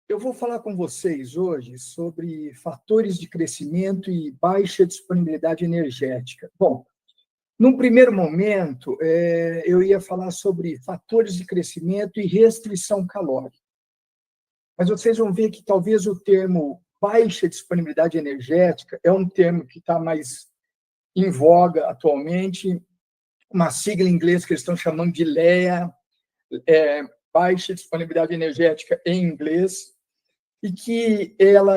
Eu vou falar com vocês hoje sobre fatores de crescimento e baixa disponibilidade energética. Bom, num primeiro momento, eu ia falar sobre fatores de crescimento e restrição calórica. Mas vocês vão ver que talvez o termo baixa disponibilidade energética é um termo que está mais em voga atualmente, uma sigla em inglês que eles estão chamando de LEA, baixa disponibilidade energética em inglês, e que ela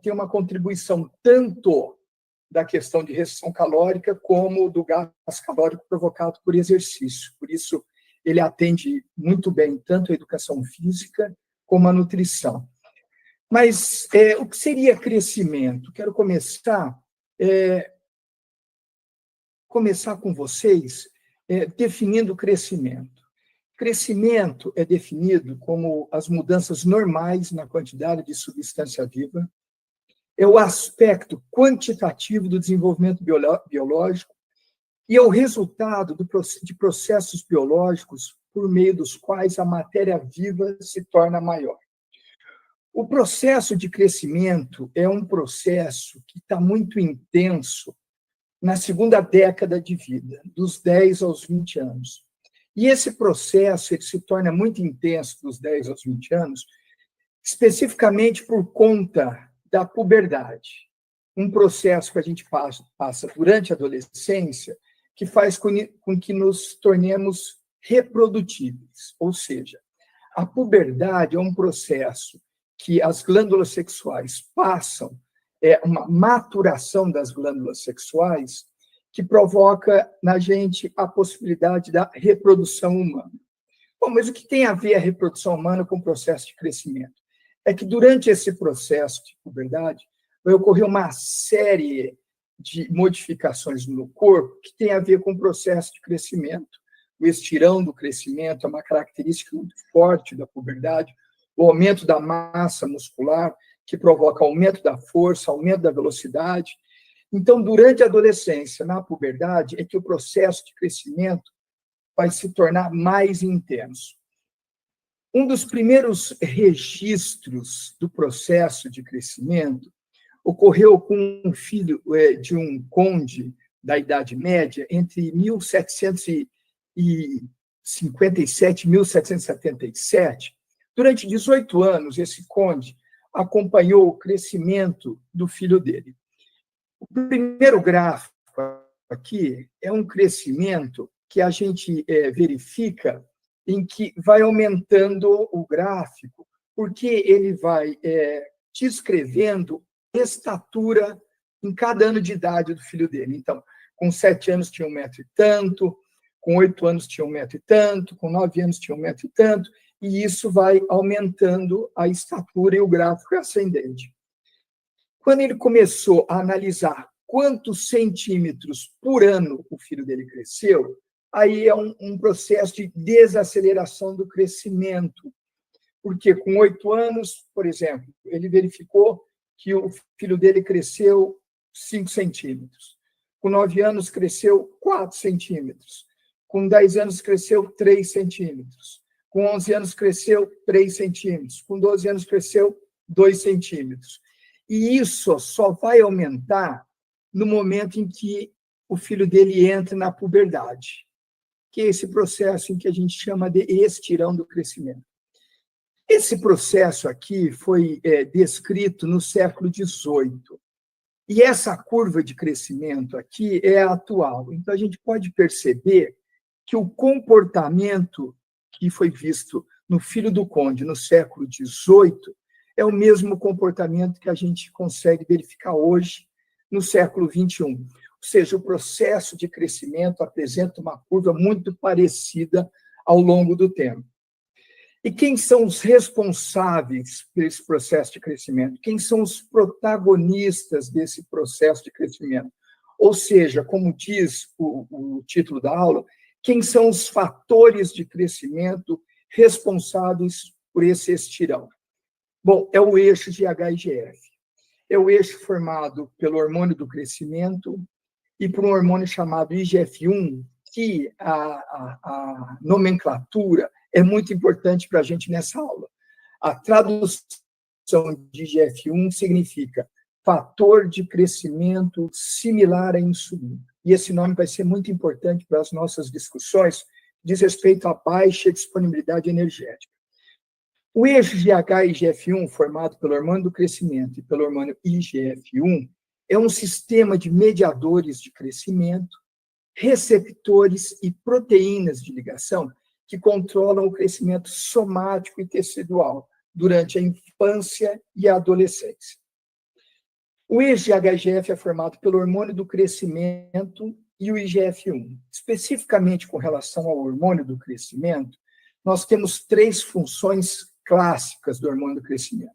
tem uma contribuição tanto da questão de restrição calórica como do gasto calórico provocado por exercício. Por isso, ele atende muito bem tanto a educação física como a nutrição. Mas o que seria crescimento? Quero começar com vocês definindo o crescimento. Crescimento é definido como as mudanças normais na quantidade de substância viva, é o aspecto quantitativo do desenvolvimento biológico e é o resultado de processos biológicos por meio dos quais a matéria viva se torna maior. O processo de crescimento é um processo que está muito intenso na segunda década de vida, dos 10 aos 20 anos. E esse processo ele se torna muito intenso dos 10 aos 20 anos, especificamente por conta da puberdade. Um processo que a gente passa durante a adolescência, que faz com que nos tornemos reprodutíveis. Ou seja, a puberdade é um processo que as glândulas sexuais passam, uma maturação das glândulas sexuais, que provoca na gente a possibilidade da reprodução humana. Bom, mas o que tem a ver a reprodução humana com o processo de crescimento? É que durante esse processo de puberdade vai ocorrer uma série de modificações no corpo que tem a ver com o processo de crescimento. O estirão do crescimento é uma característica muito forte da puberdade, o aumento da massa muscular, que provoca aumento da força, aumento da velocidade. Então, durante a adolescência, na puberdade, é que o processo de crescimento vai se tornar mais intenso. Um dos primeiros registros do processo de crescimento ocorreu com um filho de um conde da Idade Média, entre 1757 e 1777. Durante 18 anos, esse conde acompanhou o crescimento do filho dele. O primeiro gráfico aqui é um crescimento que a gente verifica em que vai aumentando o gráfico, porque ele vai descrevendo estatura em cada ano de idade do filho dele. Então, com 7 anos tinha 1 metro e tanto, com 8 anos tinha 1 metro e tanto, com 9 anos tinha 1 metro e tanto, e isso vai aumentando a estatura e o gráfico é ascendente. Quando ele começou a analisar quantos centímetros por ano o filho dele cresceu, aí é um processo de desaceleração do crescimento. Porque com 8 anos, por exemplo, ele verificou que o filho dele cresceu 5 centímetros. Com 9 anos, cresceu 4 centímetros. Com 10 anos, cresceu 3 centímetros. Com 11 anos, cresceu 3 centímetros. Com 12 anos, cresceu 2 centímetros. E isso só vai aumentar no momento em que o filho dele entra na puberdade, que é esse processo em que a gente chama de estirão do crescimento. Esse processo aqui foi descrito no século XVIII. E essa curva de crescimento aqui é atual. Então, a gente pode perceber que o comportamento que foi visto no filho do conde no século XVIII é o mesmo comportamento que a gente consegue verificar hoje no século XXI. Ou seja, o processo de crescimento apresenta uma curva muito parecida ao longo do tempo. E quem são os responsáveis por esse processo de crescimento? Quem são os protagonistas desse processo de crescimento? Ou seja, como diz o título da aula, quem são os fatores de crescimento responsáveis por esse estirão? Bom, é o eixo de HGF. É o eixo formado pelo hormônio do crescimento e por um hormônio chamado IGF-1, que a nomenclatura é muito importante para a gente nessa aula. A tradução de IGF-1 significa fator de crescimento similar à insulina. E esse nome vai ser muito importante para as nossas discussões, diz respeito à baixa disponibilidade energética. O eixo GH e IGF-1, formado pelo hormônio do crescimento e pelo hormônio IGF-1, é um sistema de mediadores de crescimento, receptores e proteínas de ligação que controlam o crescimento somático e tecidual durante a infância e a adolescência. O eixo GH-IGF é formado pelo hormônio do crescimento e o IGF-1. Especificamente com relação ao hormônio do crescimento, nós temos 3 funções clássicas do hormônio do crescimento.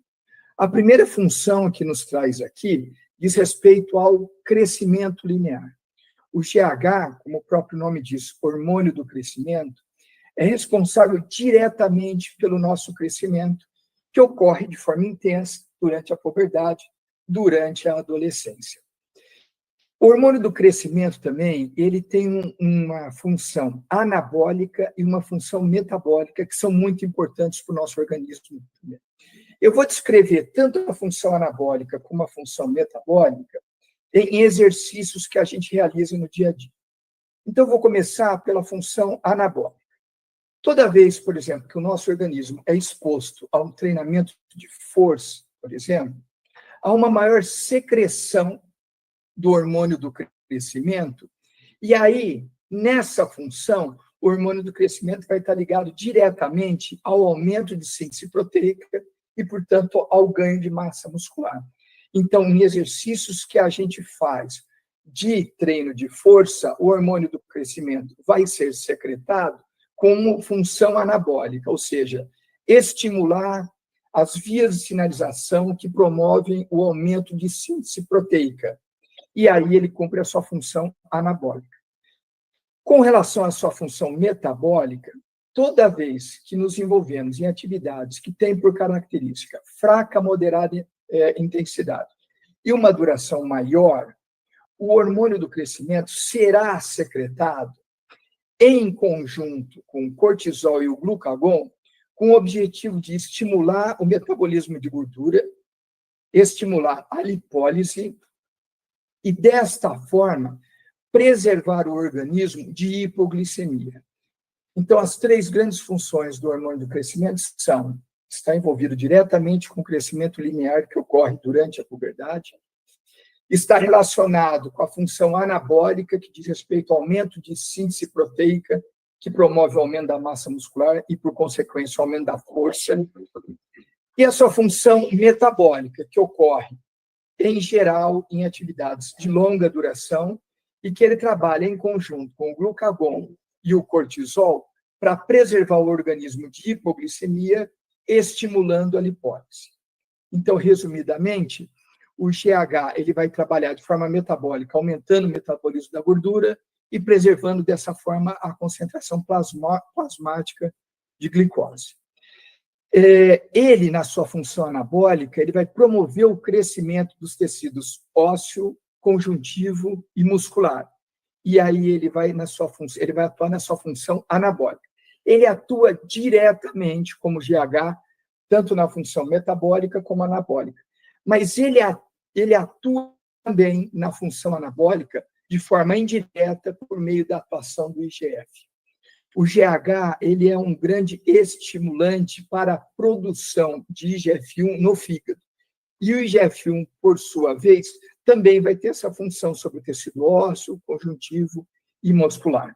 A primeira função que nos traz aqui diz respeito ao crescimento linear. O GH, como o próprio nome diz, hormônio do crescimento, é responsável diretamente pelo nosso crescimento, que ocorre de forma intensa durante a puberdade, durante a adolescência. O hormônio do crescimento também, ele tem uma função anabólica e uma função metabólica que são muito importantes para o nosso organismo. Eu vou descrever tanto a função anabólica como a função metabólica em exercícios que a gente realiza no dia a dia. Então, eu vou começar pela função anabólica. Toda vez, por exemplo, que o nosso organismo é exposto a um treinamento de força, por exemplo, há uma maior secreção do hormônio do crescimento, e aí, nessa função, o hormônio do crescimento vai estar ligado diretamente ao aumento de síntese proteica e, portanto, ao ganho de massa muscular. Então, em exercícios que a gente faz de treino de força, o hormônio do crescimento vai ser secretado como função anabólica, ou seja, estimular as vias de sinalização que promovem o aumento de síntese proteica. E aí ele cumpre a sua função anabólica. Com relação à sua função metabólica, toda vez que nos envolvemos em atividades que têm por característica fraca, moderada intensidade e uma duração maior, o hormônio do crescimento será secretado em conjunto com o cortisol e o glucagon, com o objetivo de estimular o metabolismo de gordura, estimular a lipólise e, desta forma, preservar o organismo de hipoglicemia. Então, as 3 grandes funções do hormônio do crescimento são: está envolvido diretamente com o crescimento linear que ocorre durante a puberdade, está relacionado com a função anabólica, que diz respeito ao aumento de síntese proteica, que promove o aumento da massa muscular e, por consequência, o aumento da força, e a sua função metabólica, que ocorre, em geral, em atividades de longa duração, e que ele trabalha em conjunto com o glucagon e o cortisol para preservar o organismo de hipoglicemia, estimulando a lipólise. Então, resumidamente, o GH ele vai trabalhar de forma metabólica, aumentando o metabolismo da gordura e preservando dessa forma a concentração plasmática de glicose. Ele, na sua função anabólica, ele vai promover o crescimento dos tecidos ósseo, conjuntivo e muscular. E aí ele vai atuar na sua função anabólica. Ele atua diretamente como GH, tanto na função metabólica como anabólica. Mas ele atua também na função anabólica de forma indireta por meio da atuação do IGF. O GH ele é um grande estimulante para a produção de IGF-1 no fígado. E o IGF-1, por sua vez, também vai ter essa função sobre o tecido ósseo, conjuntivo e muscular.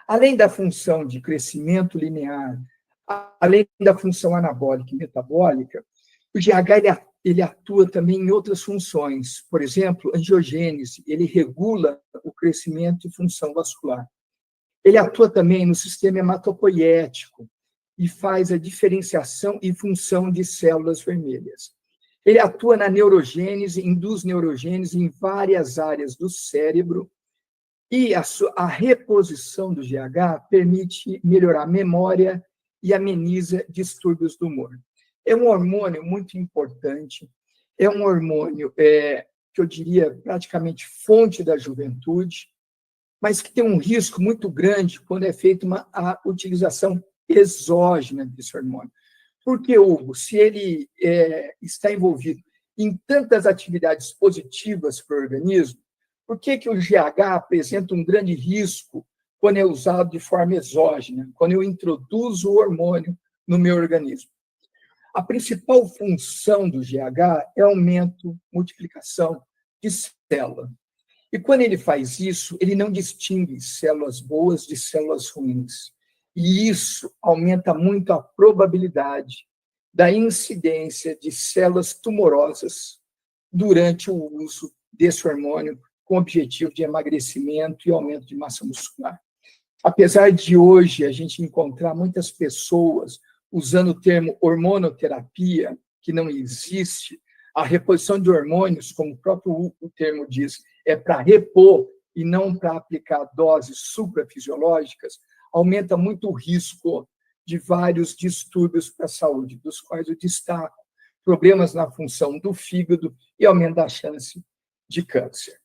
Além da função de crescimento linear, além da função anabólica e metabólica, o GH ele atua também em outras funções. Por exemplo, angiogênese, ele regula o crescimento e função vascular. Ele atua também no sistema hematopoiético e faz a diferenciação e função de células vermelhas. Ele atua na neurogênese, induz neurogênese em várias áreas do cérebro, e a reposição do GH permite melhorar a memória e ameniza distúrbios do humor. É um hormônio muito importante, é um hormônio que eu diria praticamente fonte da juventude, mas que tem um risco muito grande quando é feita a utilização exógena desse hormônio. Porque, Hugo, se ele está envolvido em tantas atividades positivas para o organismo, por que o GH apresenta um grande risco quando é usado de forma exógena, quando eu introduzo o hormônio no meu organismo? A principal função do GH é aumento, multiplicação de célula. E quando ele faz isso, ele não distingue células boas de células ruins. E isso aumenta muito a probabilidade da incidência de células tumorosas durante o uso desse hormônio com objetivo de emagrecimento e aumento de massa muscular. Apesar de hoje a gente encontrar muitas pessoas usando o termo hormonoterapia, que não existe, a reposição de hormônios, como o próprio termo diz, é para repor e não para aplicar doses suprafisiológicas, aumenta muito o risco de vários distúrbios para a saúde, dos quais eu destaco problemas na função do fígado e aumenta a chance de câncer.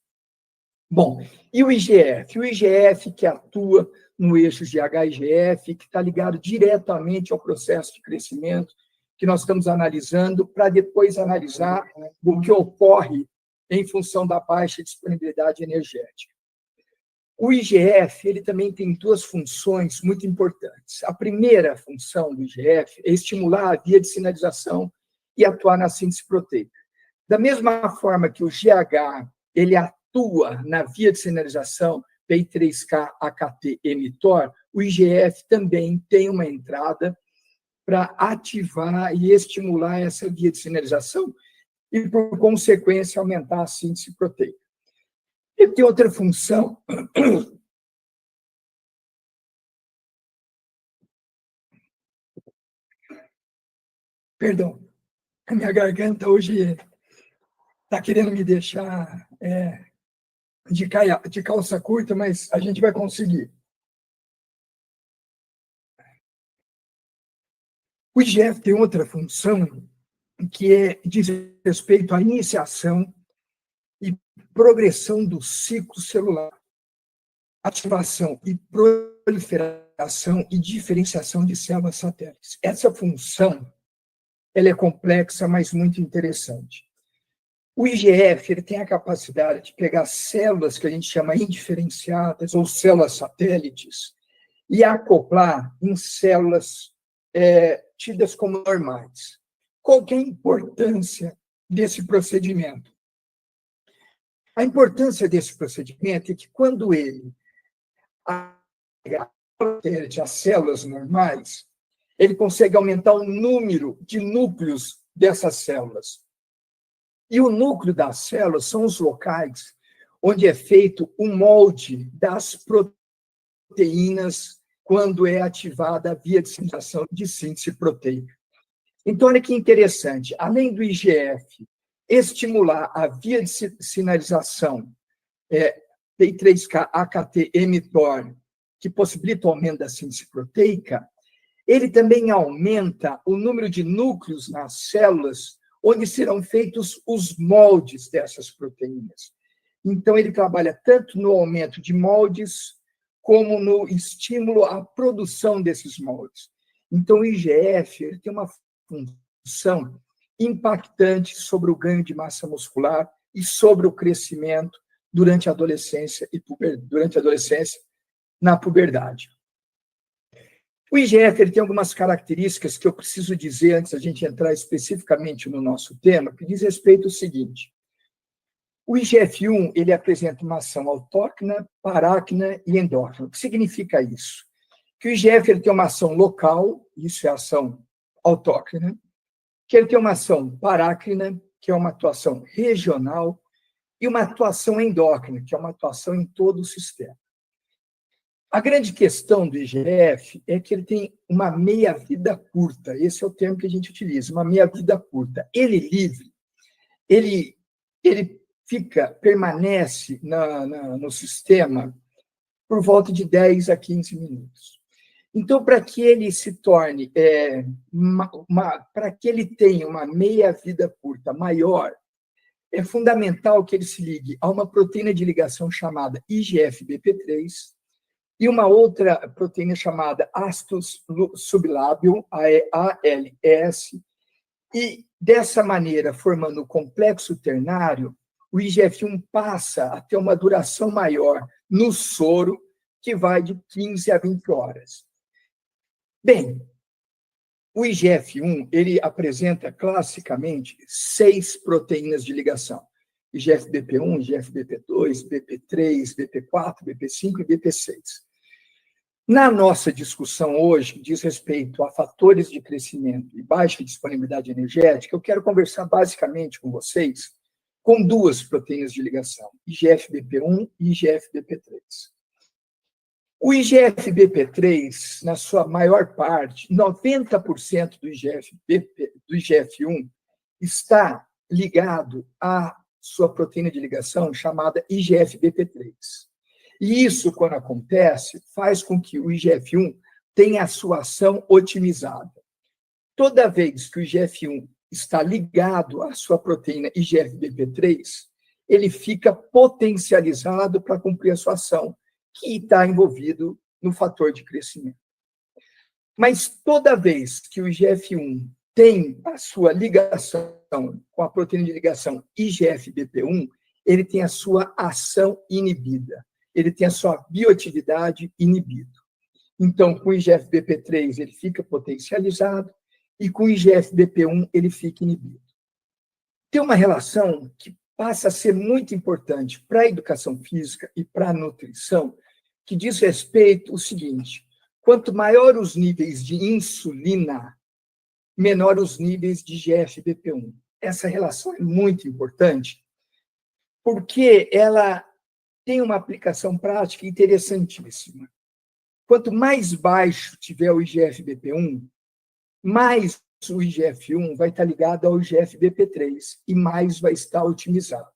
Bom, e o IGF? O IGF que atua no eixo GH-IGF, que está ligado diretamente ao processo de crescimento que nós estamos analisando, para depois analisar o que ocorre em função da baixa disponibilidade energética. O IGF ele também tem duas funções muito importantes. A primeira função do IGF é estimular a via de sinalização e atuar na síntese proteica. Da mesma forma que o GH ele atua na via de sinalização PI3K-AKT-mTOR, o IGF também tem uma entrada para ativar e estimular essa via de sinalização e, por consequência, aumentar a síntese proteica. Ele tem outra função. Perdão, a minha garganta hoje está querendo me deixar de calça curta, mas a gente vai conseguir. O IGF tem outra função, que diz respeito à iniciação e progressão do ciclo celular, ativação e proliferação e diferenciação de células satélites. Essa função ela é complexa, mas muito interessante. O IGF ele tem a capacidade de pegar células que a gente chama indiferenciadas ou células satélites e acoplar em células tidas como normais. Qual que é a importância desse procedimento? A importância desse procedimento é que quando ele as células normais, ele consegue aumentar o número de núcleos dessas células. E o núcleo das células são os locais onde é feito o molde das proteínas quando é ativada a via de síntese proteica. Então, olha que interessante. Além do IGF estimular a via de sinalização PI3K-AKT-mTOR, que possibilita o aumento da síntese proteica, ele também aumenta o número de núcleos nas células onde serão feitos os moldes dessas proteínas. Então, ele trabalha tanto no aumento de moldes, como no estímulo à produção desses moldes. Então, o IGF ele tem uma função impactante sobre o ganho de massa muscular e sobre o crescimento durante a adolescência na puberdade. O IGF ele tem algumas características que eu preciso dizer antes da gente entrar especificamente no nosso tema, que diz respeito ao seguinte. O IGF-1 ele apresenta uma ação autóctona, paráquina e endócrina. O que significa isso? Que o IGF ele tem uma ação local, isso é ação autóctona, que ele tem uma ação parácrina, que é uma atuação regional, e uma atuação endócrina, que é uma atuação em todo o sistema. A grande questão do IGF é que ele tem uma meia-vida curta, esse é o termo que a gente utiliza, uma meia-vida curta. Ele livre, ele permanece no sistema por volta de 10 a 15 minutos. Então, para que ele se torne, para que ele tenha uma meia-vida curta maior, é fundamental que ele se ligue a uma proteína de ligação chamada IGF-BP3, e uma outra proteína chamada ácido sublábio, ALS, e dessa maneira, formando o complexo ternário, o IGF-1 passa a ter uma duração maior no soro, que vai de 15 a 20 horas. Bem, o IGF-1, ele apresenta classicamente 6 proteínas de ligação. IGF-BP1, IGF-BP2, BP3, BP4, BP5 e BP6. Na nossa discussão hoje, que diz respeito a fatores de crescimento e baixa disponibilidade energética, eu quero conversar basicamente com vocês com 2 proteínas de ligação, IGF-BP1 e IGF-BP3. O IGF-BP3, na sua maior parte, 90% do IGF-1 está ligado à sua proteína de ligação chamada IGF-BP3. E isso, quando acontece, faz com que o IGF-1 tenha a sua ação otimizada. Toda vez que o IGF-1 está ligado à sua proteína IGF-BP3, ele fica potencializado para cumprir a sua ação, que está envolvido no fator de crescimento. Mas toda vez que o IGF-1 tem a sua ligação com a proteína de ligação IGF-BP1, ele tem a sua ação inibida, ele tem a sua bioatividade inibida. Então, com o IGF-BP3, ele fica potencializado, e com o IGF-BP1, ele fica inibido. Tem uma relação que passa a ser muito importante para a educação física e para a nutrição, que diz respeito ao seguinte: quanto maior os níveis de insulina, menor os níveis de IGF-BP1. Essa relação é muito importante, porque ela tem uma aplicação prática interessantíssima. Quanto mais baixo tiver o IGF-BP1, mais o IGF-1 vai estar ligado ao IGF-BP3 e mais vai estar otimizado.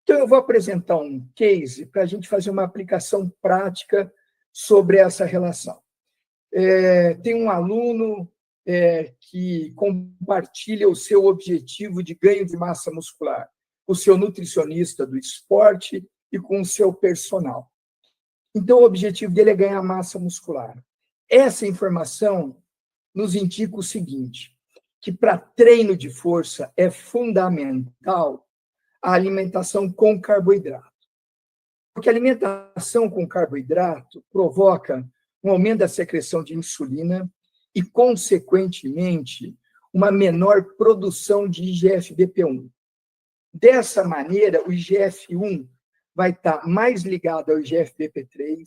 Então, eu vou apresentar um case para a gente fazer uma aplicação prática sobre essa relação. Tem um aluno que compartilha o seu objetivo de ganho de massa muscular, o seu nutricionista do esporte e com o seu personal. Então, o objetivo dele é ganhar massa muscular. Essa informação nos indica o seguinte, que para treino de força é fundamental a alimentação com carboidrato. Porque a alimentação com carboidrato provoca um aumento da secreção de insulina e, consequentemente, uma menor produção de IGF-BP1. Dessa maneira, o IGF-1 vai estar mais ligado ao IGF-BP3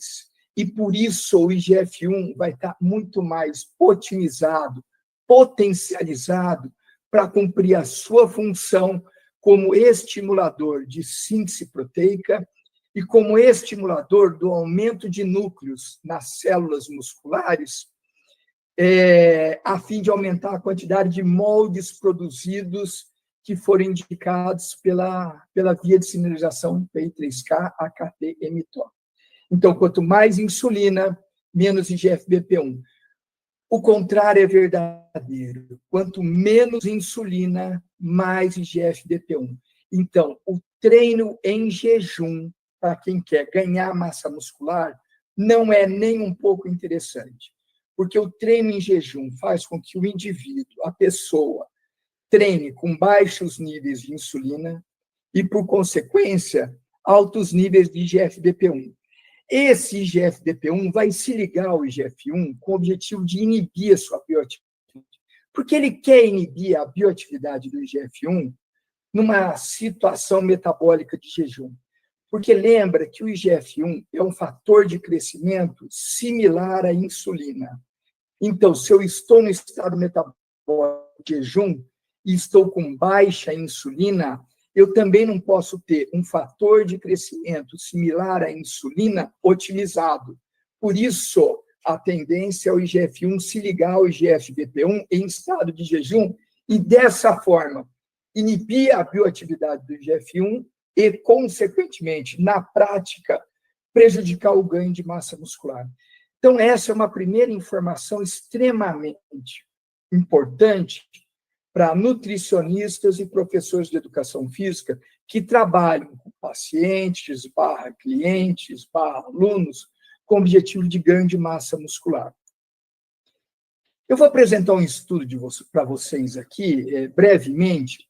e, por isso, o IGF-1 vai estar muito mais otimizado, potencializado para cumprir a sua função como estimulador de síntese proteica e como estimulador do aumento de núcleos nas células musculares, a fim de aumentar a quantidade de moldes produzidos que foram indicados pela via de sinalização PI3K, AKT, mTOR. Então, quanto mais insulina, menos IGF-BP1. O contrário é verdadeiro. Quanto menos insulina, mais IGF-BP1. Então, o treino em jejum, para quem quer ganhar massa muscular, não é nem um pouco interessante. Porque o treino em jejum faz com que o indivíduo, a pessoa, treine com baixos níveis de insulina e, por consequência, altos níveis de IGF-BP1. Esse IGF-BP1 vai se ligar ao IGF-1 com o objetivo de inibir a sua bioatividade. Porque ele quer inibir a bioatividade do IGF-1 numa situação metabólica de jejum. Porque lembra que o IGF-1 é um fator de crescimento similar à insulina. Então, se eu estou no estado metabólico de jejum e estou com baixa insulina, eu também não posso ter um fator de crescimento similar à insulina otimizado. Por isso, a tendência é o IGF-1 se ligar ao IGF-BP1 em estado de jejum e, dessa forma, inibir a bioatividade do IGF-1 e, consequentemente, na prática, prejudicar o ganho de massa muscular. Então, essa é uma primeira informação extremamente importante para nutricionistas e professores de educação física que trabalham com pacientes, /clientes, /alunos, com o objetivo de ganho de massa muscular. Eu vou apresentar um estudo para vocês aqui, brevemente,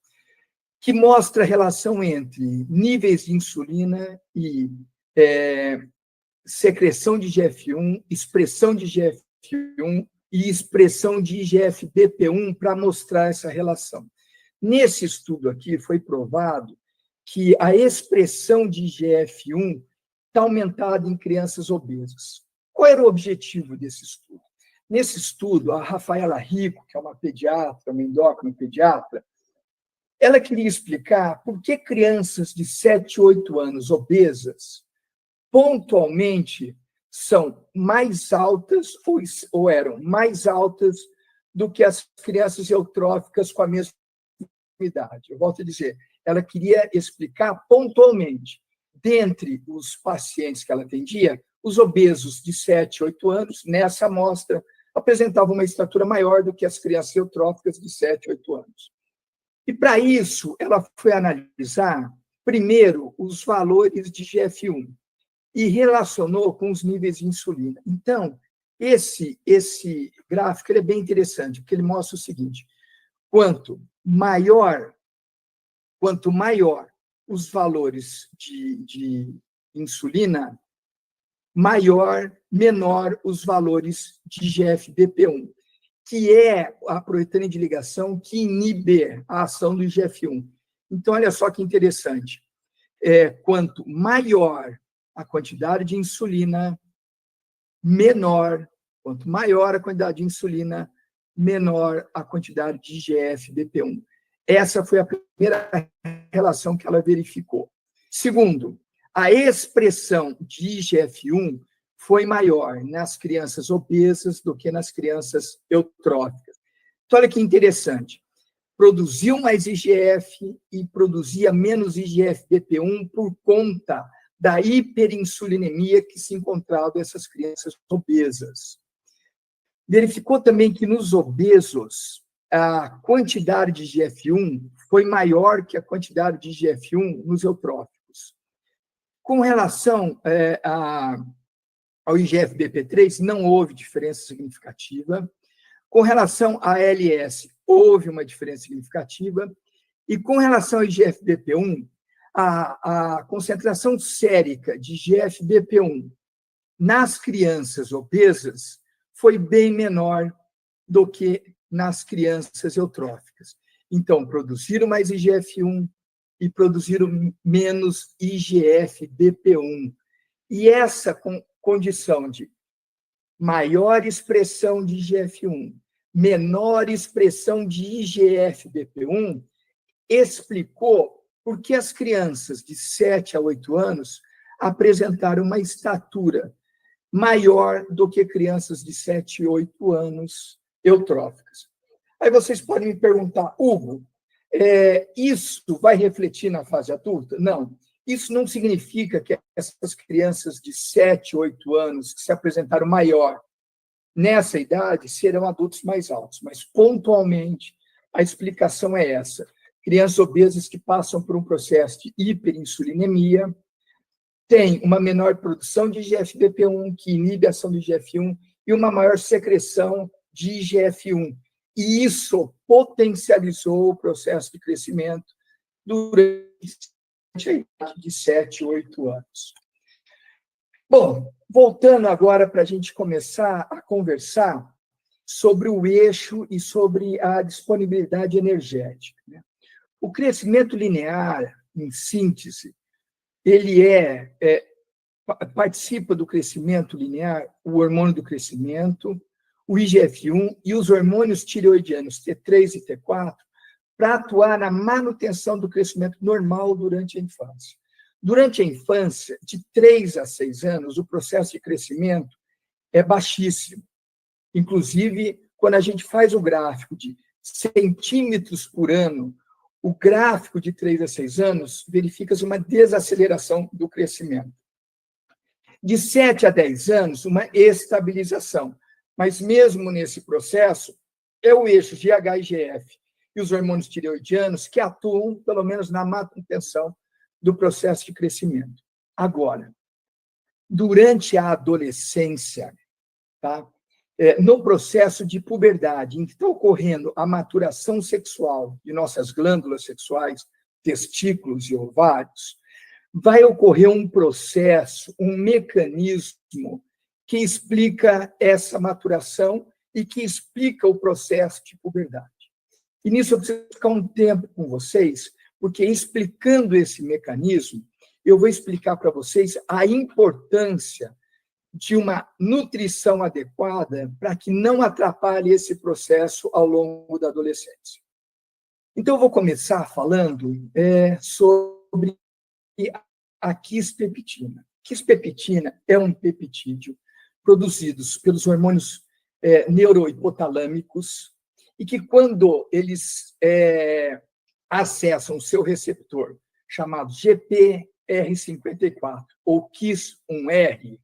que mostra a relação entre níveis de insulina e secreção de IGF-1, expressão de IGF-1 e expressão de IGF-BP1 para mostrar essa relação. Nesse estudo aqui foi provado que a expressão de IGF-1 está aumentada em crianças obesas. Qual era o objetivo desse estudo? Nesse estudo, a Rafaela Rico, que é uma pediatra, uma endócrina pediatra, ela queria explicar por que crianças de 7, 8 anos obesas, pontualmente, são mais altas ou eram mais altas do que as crianças eutróficas com a mesma idade. Eu volto a dizer, ela queria explicar pontualmente, dentre os pacientes que ela atendia, os obesos de 7, 8 anos, nessa amostra, apresentavam uma estatura maior do que as crianças eutróficas de 7, 8 anos. E, para isso, ela foi analisar, primeiro, os valores de IGF-1 e relacionou com os níveis de insulina. Então, esse gráfico é bem interessante, porque ele mostra o seguinte: quanto maior os valores de insulina, menor os valores de IGF-BP1, que é a proteína de ligação que inibe a ação do IGF-1. Então, olha só que interessante. Quanto maior a quantidade de insulina, quanto maior a quantidade de insulina, menor a quantidade de IGF-BP1. Essa foi a primeira relação que ela verificou. Segundo, a expressão de IGF-1 foi maior nas crianças obesas do que nas crianças eutróficas. Então, olha que interessante. Produziu mais IGF e produzia menos IGF-BP1 por conta da hiperinsulinemia que se encontrava nessas crianças obesas. Verificou também que nos obesos, a quantidade de IGF-1 foi maior que a quantidade de IGF-1 nos eutróficos. Com relação ao IGF-BP3, não houve diferença significativa. Com relação à ALS, houve uma diferença significativa. E com relação ao IGF-BP1, a concentração sérica de IGF-BP1 nas crianças obesas foi bem menor do que nas crianças eutróficas. Então, produziram mais IGF-1 e produziram menos IGF-BP1. E essa condição de maior expressão de IGF-1, menor expressão de IGF-BP1, explicou por que as crianças de 7 a 8 anos apresentaram uma estatura maior do que crianças de 7 e 8 anos eutróficas. Aí vocês podem me perguntar, Hugo, isso vai refletir na fase adulta? Não. Isso não significa que essas crianças de 7, 8 anos que se apresentaram maior nessa idade serão adultos mais altos, mas pontualmente a explicação é essa. Crianças obesas que passam por um processo de hiperinsulinemia têm uma menor produção de IGF-BP1, que inibe a ação do IGF-1, e uma maior secreção de IGF-1. E isso potencializou o processo de crescimento durante a idade de 7, 8 anos. Bom, voltando agora para a gente começar a conversar sobre o eixo e sobre a disponibilidade energética, né? O crescimento linear, em síntese, ele participa do crescimento linear o hormônio do crescimento, o IGF-1 e os hormônios tireoidianos T3 e T4 para atuar na manutenção do crescimento normal durante a infância. Durante a infância, de 3 a 6 anos, o processo de crescimento é baixíssimo. Inclusive, quando a gente faz o gráfico de centímetros por ano, o gráfico de 3 a 6 anos verifica-se uma desaceleração do crescimento. De 7 a 10 anos, uma estabilização. Mas mesmo nesse processo, é o eixo GH-IGF e os hormônios tireoidianos que atuam, pelo menos, na manutenção do processo de crescimento. Agora, durante a adolescência, tá? No processo de puberdade, em que está ocorrendo a maturação sexual de nossas glândulas sexuais, testículos e ovários, vai ocorrer um processo, um mecanismo que explica essa maturação e que explica o processo de puberdade. E nisso eu preciso ficar um tempo com vocês, porque explicando esse mecanismo, eu vou explicar para vocês a importância de uma nutrição adequada para que não atrapalhe esse processo ao longo da adolescência. Então, eu vou começar falando sobre a quispeptina. Quispeptina é um peptídeo produzido pelos hormônios neurohipotalâmicos e que, quando eles acessam o seu receptor, chamado GPR54, ou KIS1R,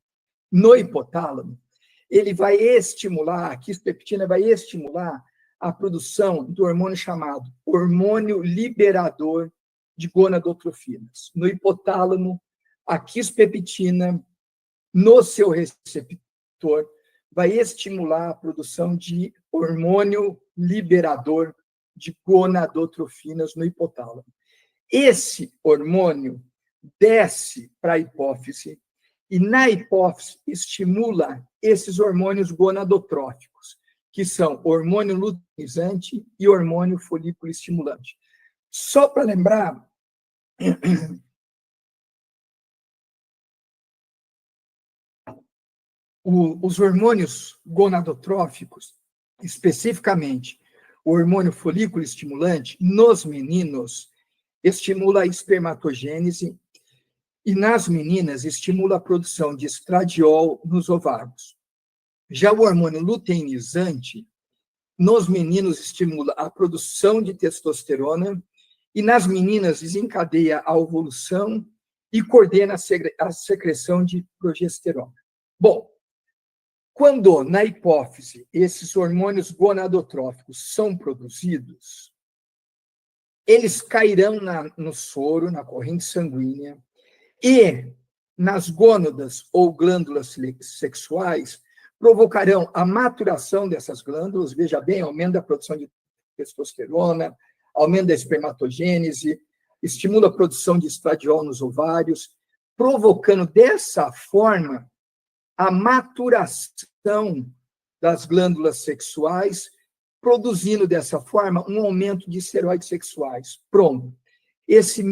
no hipotálamo, ele vai estimular, a quispeptina vai estimular a produção do hormônio chamado hormônio liberador de gonadotrofinas. No hipotálamo, a quispeptina, no seu receptor, vai estimular a produção de hormônio liberador de gonadotrofinas no hipotálamo. Esse hormônio desce para a hipófise e, na hipófise, estimula esses hormônios gonadotróficos, que são hormônio luteinizante e hormônio folículo estimulante. Só para lembrar, os hormônios gonadotróficos, especificamente o hormônio folículo estimulante, nos meninos, estimula a espermatogênese e nas meninas estimula a produção de estradiol nos ovários. Já o hormônio luteinizante, nos meninos estimula a produção de testosterona e nas meninas desencadeia a ovulação e coordena a secreção de progesterona. Bom, quando na hipófise esses hormônios gonadotróficos são produzidos, eles cairão no soro, na corrente sanguínea, e nas gônadas ou glândulas sexuais provocarão a maturação dessas glândulas, veja bem, aumento da produção de testosterona, aumento da espermatogênese, estimula a produção de estradiol nos ovários, provocando dessa forma a maturação das glândulas sexuais, produzindo dessa forma um aumento de esteroides sexuais. Pronto. Esse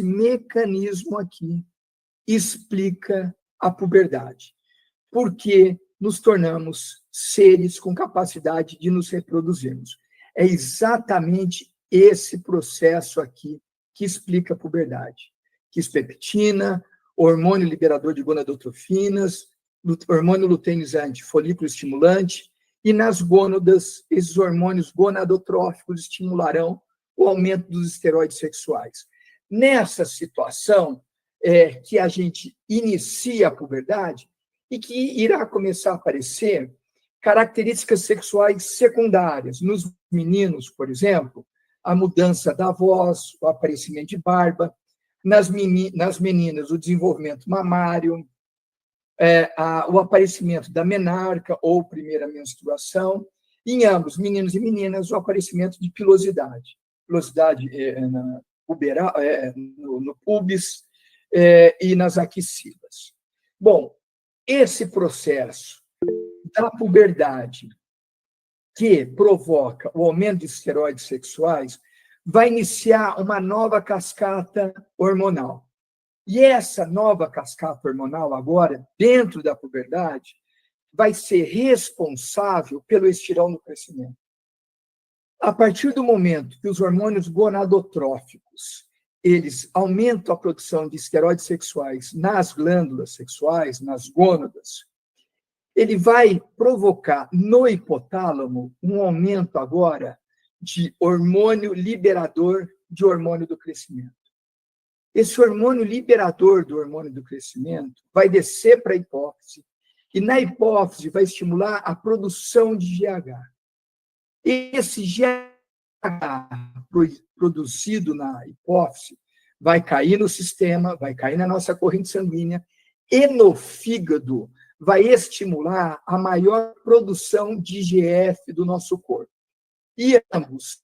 mecanismo aqui explica a puberdade, porque nos tornamos seres com capacidade de nos reproduzirmos. É exatamente esse processo aqui que explica a puberdade. Quispeptina, hormônio liberador de gonadotrofinas, hormônio luteinizante, folículo estimulante, e nas gônadas, esses hormônios gonadotróficos estimularão o aumento dos esteroides sexuais. Nessa situação que a gente inicia a puberdade e que irá começar a aparecer características sexuais secundárias. Nos meninos, por exemplo, a mudança da voz, o aparecimento de barba. Nas meninas, o desenvolvimento mamário, o aparecimento da menarca ou primeira menstruação. Em ambos, meninos e meninas, o aparecimento de pilosidade. Pilosidade no pubis e nas axilas. Bom, esse processo da puberdade que provoca o aumento de esteroides sexuais vai iniciar uma nova cascata hormonal. E essa nova cascata hormonal, agora, dentro da puberdade, vai ser responsável pelo estirão no crescimento. A partir do momento que os hormônios gonadotróficos, eles aumentam a produção de esteroides sexuais nas glândulas sexuais, nas gônadas, ele vai provocar no hipotálamo um aumento agora de hormônio liberador de hormônio do crescimento. Esse hormônio liberador do hormônio do crescimento vai descer para a hipófise, e na hipófise vai estimular a produção de GH. Esse GH produzido na hipófise vai cair no sistema, vai cair na nossa corrente sanguínea e no fígado vai estimular a maior produção de IGF do nosso corpo. E ambos,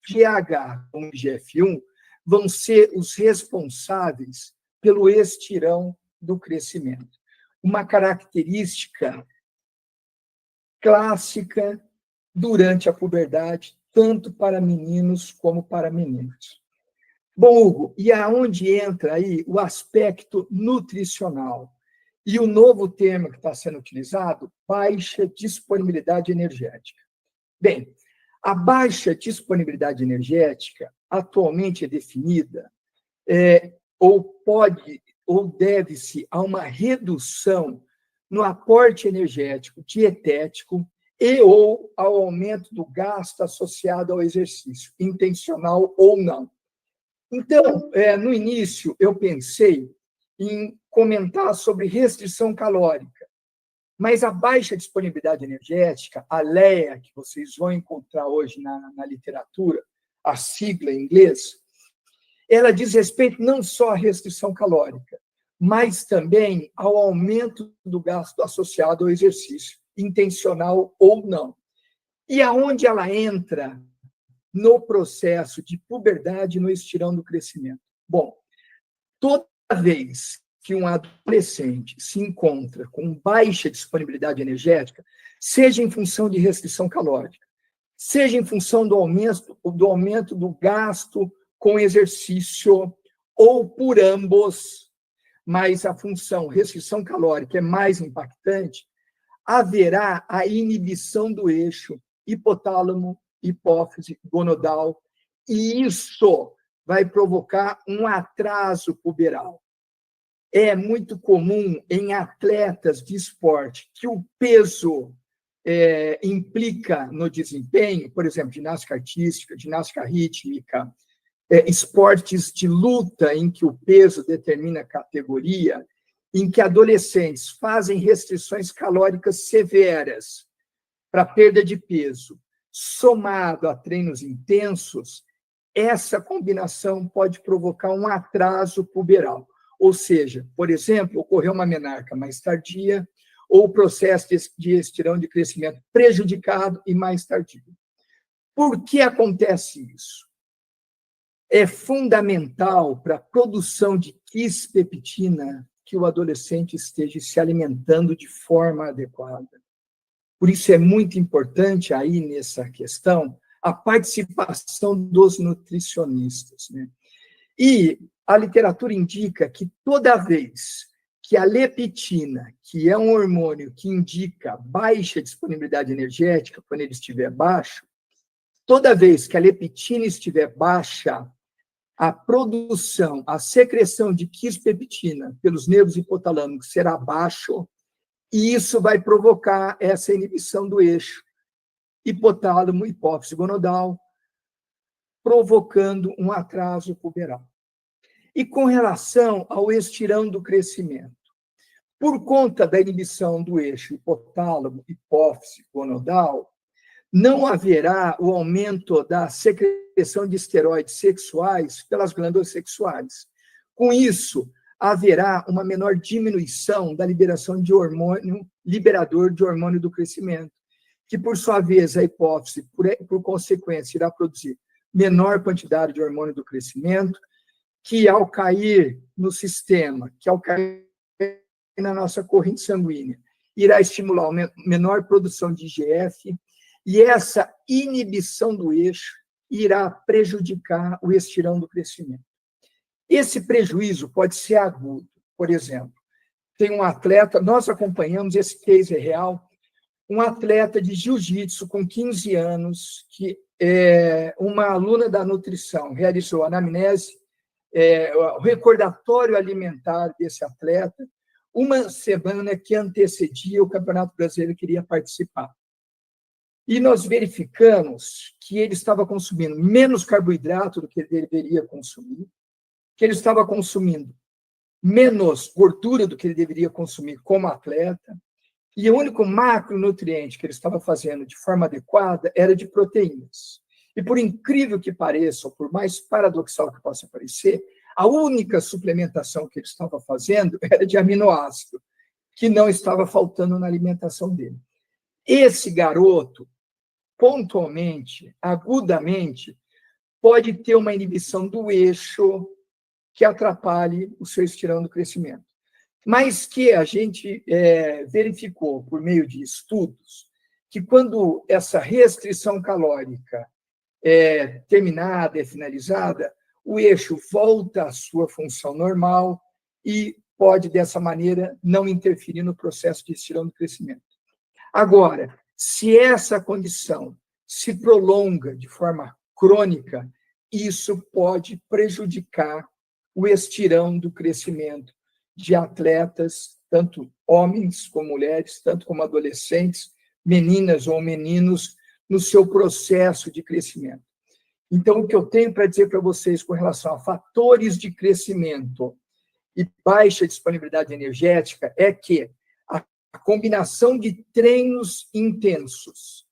GH e IGF-1, vão ser os responsáveis pelo estirão do crescimento. Uma característica clássica durante a puberdade, tanto para meninos como para meninas. Bom, Hugo, e aonde entra aí o aspecto nutricional? E o novo termo que está sendo utilizado, baixa disponibilidade energética. Bem, a baixa disponibilidade energética atualmente é definida ou deve-se a uma redução no aporte energético dietético e ou ao aumento do gasto associado ao exercício, intencional ou não. Então, no início, eu pensei em comentar sobre restrição calórica, mas a baixa disponibilidade energética, a LEA, que vocês vão encontrar hoje na literatura, a sigla em inglês, ela diz respeito não só à restrição calórica, mas também ao aumento do gasto associado ao exercício, intencional ou não. E aonde ela entra no processo de puberdade, no estirão do crescimento? Bom, toda vez que um adolescente se encontra com baixa disponibilidade energética, seja em função de restrição calórica, seja em função do aumento do gasto com exercício, ou por ambos, mas a função restrição calórica é mais impactante, haverá a inibição do eixo hipotálamo, hipófise, gonadal, e isso vai provocar um atraso puberal. É muito comum em atletas de esporte que o peso implica no desempenho, por exemplo, ginástica artística, ginástica rítmica, esportes de luta em que o peso determina a categoria, em que adolescentes fazem restrições calóricas severas para perda de peso, somado a treinos intensos, essa combinação pode provocar um atraso puberal. Ou seja, por exemplo, ocorreu uma menarca mais tardia, ou o processo de estirão de crescimento prejudicado e mais tardio. Por que acontece isso? É fundamental para a produção de quispeptina que o adolescente esteja se alimentando de forma adequada. Por isso é muito importante aí nessa questão a participação dos nutricionistas, né? E a literatura indica que toda vez que a leptina, que é um hormônio que indica baixa disponibilidade energética, quando ele estiver baixo, toda vez que a leptina estiver baixa, a produção, a secreção de quispeptina pelos nervos hipotalâmicos será baixo, e isso vai provocar essa inibição do eixo hipotálamo, hipófise gonadal, provocando um atraso puberal. E com relação ao estirão do crescimento, por conta da inibição do eixo hipotálamo, hipófise gonadal, não haverá o aumento da secreção de esteroides sexuais pelas glândulas sexuais. Com isso, haverá uma menor diminuição da liberação de hormônio, liberador de hormônio do crescimento, que, por sua vez, a hipófise, por consequência, irá produzir menor quantidade de hormônio do crescimento, que, ao cair no sistema, que ao cair na nossa corrente sanguínea, irá estimular uma menor produção de IGF, e essa inibição do eixo irá prejudicar o estirão do crescimento. Esse prejuízo pode ser agudo. Por exemplo, tem um atleta, nós acompanhamos, esse case é real, um atleta de jiu-jitsu com 15 anos, que uma aluna da nutrição realizou a anamnese, o recordatório alimentar desse atleta, uma semana que antecedia o Campeonato Brasileiro que iria participar. E nós verificamos que ele estava consumindo menos carboidrato do que ele deveria consumir, que ele estava consumindo menos gordura do que ele deveria consumir como atleta, e o único macronutriente que ele estava fazendo de forma adequada era de proteínas. E por incrível que pareça, ou por mais paradoxal que possa parecer, A única suplementação que ele estava fazendo era de aminoácido, que não estava faltando na alimentação dele. Esse garoto, pontualmente, agudamente, pode ter uma inibição do eixo que atrapalhe o seu estirão do crescimento. Mas que a gente verificou, por meio de estudos, que quando essa restrição calórica é terminada, é finalizada, o eixo volta à sua função normal e pode, dessa maneira, não interferir no processo de estirão do crescimento. Agora, se essa condição se prolonga de forma crônica, isso pode prejudicar o estirão do crescimento de atletas, tanto homens como mulheres, tanto como adolescentes, meninas ou meninos, no seu processo de crescimento. Então, o que eu tenho para dizer para vocês com relação a fatores de crescimento e baixa disponibilidade energética é que a combinação de treinos intensos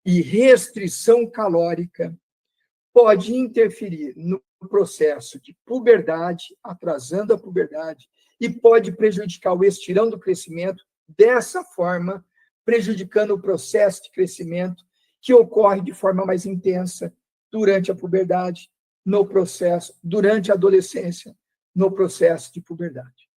e restrição calórica pode interferir no processo de puberdade, atrasando a puberdade, e pode prejudicar o estirão do crescimento, dessa forma, prejudicando o processo de crescimento que ocorre de forma mais intensa durante a puberdade, no processo, durante a adolescência, no processo de puberdade.